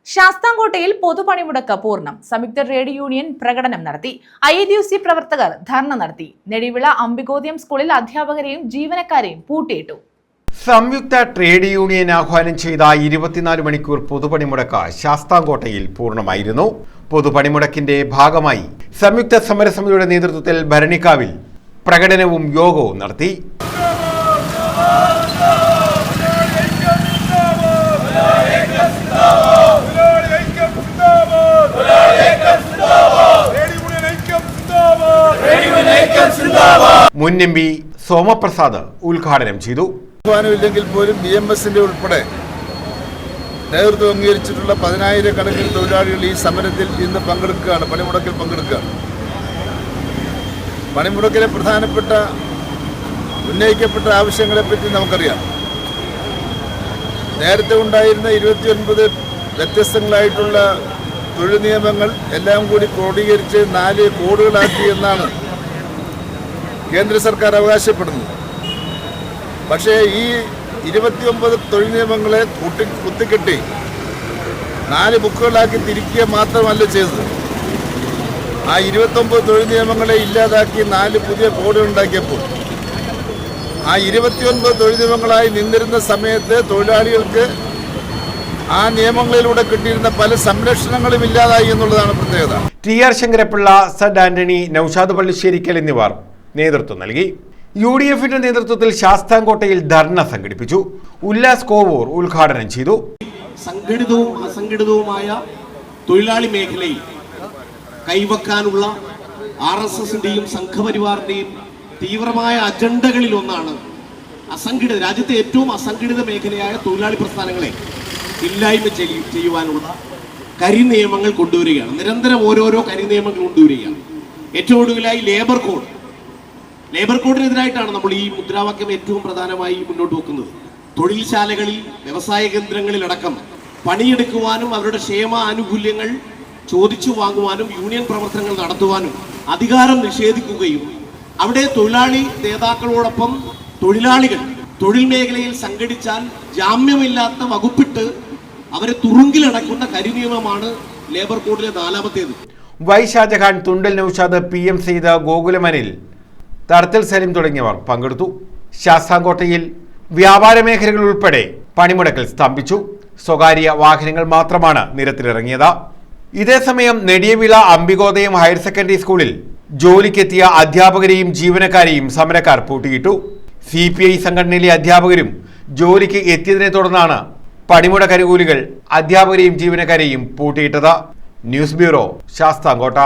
ശാസ്താംകോട്ടയിൽ പൊതുപണിമുടക്ക് പൂർണ്ണം. സംയുക്ത trade union പ്രകടനം നടത്തി. IADUC പ്രവർത്തകർ ധർണ നടത്തി. നെടിവിള അംബികോദ്യം സ്കൂളിൽ അധ്യാപകരെയും ജീവനക്കാരെയും പൂട്ടിയിട്ടു. സംയുക്ത ട്രേഡ് യൂണിയൻ ആഹ്വാനം ചെയ്ത 24 മണിക്കൂർ പൊതുപണിമുടക്ക് ശാസ്താംകോട്ടയിൽ പൂർണ്ണമായിരുന്നു. പൊതുപണിമുടക്കിന്റെ ഭാഗമായി സംയുക്ത സമരസമിതിയുടെ നേതൃത്വത്തിൽ ഭരണിക്കാവിൽ പ്രകടനവും യോഗവും നടത്തി. മുൻ MP സോമപ്രസാദ് ഉദ്ഘാടനം ചെയ്തു. ഇല്ലെങ്കിൽ പോലും BMS-ന്റെ ഉൾപ്പെടെ നേതൃത്വം അംഗീകരിച്ചിട്ടുള്ള 10,000 കണക്കിന് തൊഴിലാളികൾ ഈ സമരത്തിൽ ഇന്ന് പങ്കെടുക്കുകയാണ്, പണിമുടക്കിൽ പങ്കെടുക്കുകയാണ്. പണിമുടക്കിലെ പ്രധാനപ്പെട്ട ഉന്നയിക്കപ്പെട്ട ആവശ്യങ്ങളെപ്പറ്റി നമുക്കറിയാം. നേരത്തെ ഉണ്ടായിരുന്ന 29 വ്യത്യസ്തങ്ങളായിട്ടുള്ള തൊഴിൽ നിയമങ്ങൾ എല്ലാം കൂടി ക്രോഡീകരിച്ച് 4 കോഡുകളാക്കി എന്നാണ് കേന്ദ്ര സർക്കാർ അവകാശപ്പെടുന്നത്. പക്ഷേ ഈ 29 തൊഴിൽ നിയമങ്ങളെ കുത്തിക്കെട്ടി 4 ബുക്കുകളാക്കി തിരിക്കുക മാത്രമല്ല ചെയ്തത്. ആ 29 തൊഴിൽ നിയമങ്ങളെ ഇല്ലാതാക്കി 4 പുതിയ കോഡുകൾ ഉണ്ടാക്കിയപ്പോൾ ആ 29 തൊഴിൽ നിയമങ്ങളായി നിന്നിരുന്ന സമയത്ത് തൊഴിലാളികൾക്ക് ആ നിയമങ്ങളിലൂടെ കിട്ടിയിരുന്ന പല സംരക്ഷണങ്ങളും ഇല്ലാതായി എന്നുള്ളതാണ് പ്രത്യേകത. TR ശങ്കരപ്പിള്ള, സഡ് ആന്റണി, നൌഷാദ് പള്ളിശ്ശേരിക്കൽ എന്നിവർ നേതൃത്വം നൽകി. UDF-ന്റെ നേതൃത്വത്തിൽ ശാസ്താംകോട്ടയിൽ ധർണ സംഘടിപ്പിച്ചു. ഉല്ലാസ് കോവൂർ ഉദ്ഘാടനം ചെയ്തു. സംഘടിതവും അസംഘടിതവുമായ തൊഴിലാളി മേഖലയിൽ കൈവക്കാനുള്ള RSS-ന്റെയും സംഘപരിവാറിന്റെയും തീവ്രമായ അജണ്ടകളിൽ ഒന്നാണ് രാജ്യത്തെ ഏറ്റവും അസംഘടിത മേഖലയായ തൊഴിലാളി പ്രസ്ഥാനങ്ങളെ ഇല്ലായ്മ ചെയ്യുവാനുള്ള കരിനിയമങ്ങൾ കൊണ്ടുവരികയാണ്. നിരന്തരം ഓരോരോ കരിനിയമങ്ങൾ കൊണ്ടുവരികയാണ്. ഏറ്റവും ഒടുവിലായി ലേബർ കോഡിനെതിരായിട്ടാണ് നമ്മൾ ഈ മുദ്രാവാക്യം ഏറ്റവും പ്രധാനമായി മുന്നോട്ട് വെക്കുന്നത്. തൊഴിൽശാലകളിൽ, വ്യവസായ കേന്ദ്രങ്ങളിലടക്കം പണിയെടുക്കുവാനും അവരുടെ ക്ഷേമ ആനുകൂല്യങ്ങൾ ചോദിച്ചു വാങ്ങുവാനും യൂണിയൻ പ്രവർത്തനങ്ങൾ നടത്തുവാനും അധികാരം നിഷേധിക്കുകയും അവിടെ തൊഴിലാളി നേതാക്കളോടൊപ്പം തൊഴിലാളികൾ തൊഴിൽ മേഖലയിൽ സംഘടിച്ചാൽ ജാമ്യമില്ലാത്ത വകുപ്പിട്ട് അവരെ തുറുങ്കിലടക്കുന്ന കരിനിയമമാണ് ലേബർ കോഡിലെ 4ാമത്തേത്. വൈ ഷാജഹാൻ, തുണ്ടൽ നൌഷാദ്, PM സെയ്ദ്, ഗോകുലമനിൽ, തർത്തൽ സലിം തുടങ്ങിയവർ പങ്കെടുത്തു. ശാസ്താംകോട്ടയിൽ വ്യാപാര മേഖലകൾ ഉൾപ്പെടെ പണിമുടക്കിൽ സ്തംഭിച്ചു. സ്വകാര്യ വാഹനങ്ങൾ മാത്രമാണ് നിരത്തിലിറങ്ങിയത്. ഇതേസമയം നെടിയവിള അംബികോദയം ഹയർ സെക്കൻഡറി സ്കൂളിൽ ജോലിക്കെത്തിയ അധ്യാപകരെയും ജീവനക്കാരെയും സമരക്കാർ പൂട്ടിയിട്ടു. CPI സംഘടനയിലെ അധ്യാപകരും ജോലിക്ക് എത്തിയതിനെ തുടർന്നാണ് പണിമുടക്ക് അനുകൂലികൾ അധ്യാപകരെയും ജീവനക്കാരെയും പൂട്ടിയിട്ടത്. News bureau, Sasthamkotta.